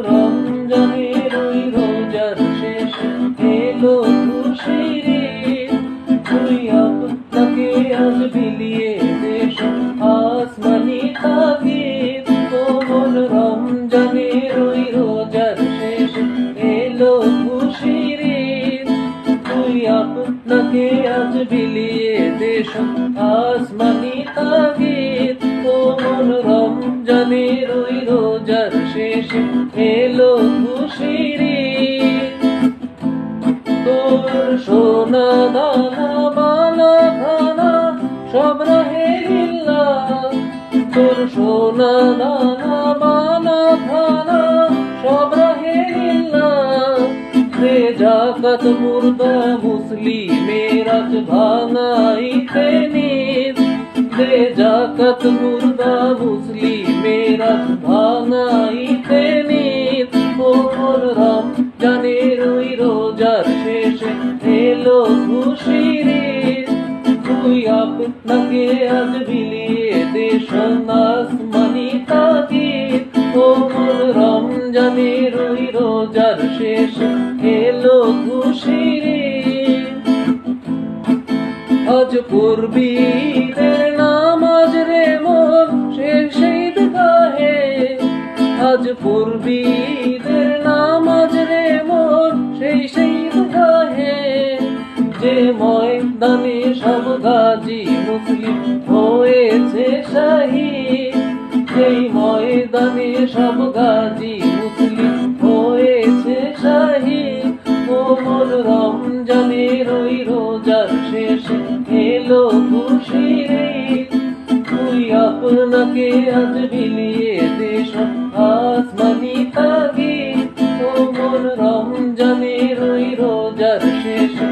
রমজানের ওই রোজার শেষ এলো খুশির ঈদ। তুই আপনাকে আজ বিলিয়ে দেশ আসমানি তাগিদ। কোমল রমজানের ওই রোজার শেষ এলো খুশির ঈদ। তুই আপনাকে আজ বিলিয়ে দেশ আসমানি তাগিদ। কোমল রমজানের ওই রোজার শেষ এলো খুশির ঈদ। তোর সোনা দানা মালা খানা সব রহে লিল্লাহ। তোর সোনা দানা মালা খানা সব রহে লিল্লাহ। দে জাকাত মুর্দা মুসলিমের আজ ভাঙাইতে নিদ। দে জাকাত মুর্দা মুসলিমের আজ ভাঙাইতে নিদ। কোমল রমজানের ওই রোজার শেষে এলো খুশির ঈদ। তুই আপনাকে আজ বিলিয়ে দেশ আসমানি তাগিদ। কোমল রমজানের ওই রোজার শেষে এলো খুশির ঈদ। আজ পড়বি ঈদের নামাজ রে মন শেষ ঈদগাহে। আজ পড়বি ঈদের নামাজ রে মন শেষ ঈদগাহে। যে ময়দানে সব গাজী মুসলিম হয়েছে শহীদ। যেই ময়দানে সব গাজী মুসলিম হয়েছে শহীদ। কোমল রমজানের ওই রোজার শেষে এলো খুশির ঈদ। তুই আপনাকে আজ বিলিয়ে দেশ আসমানি তাগিদ। কোমল রমজানের ওই রোজার শেষে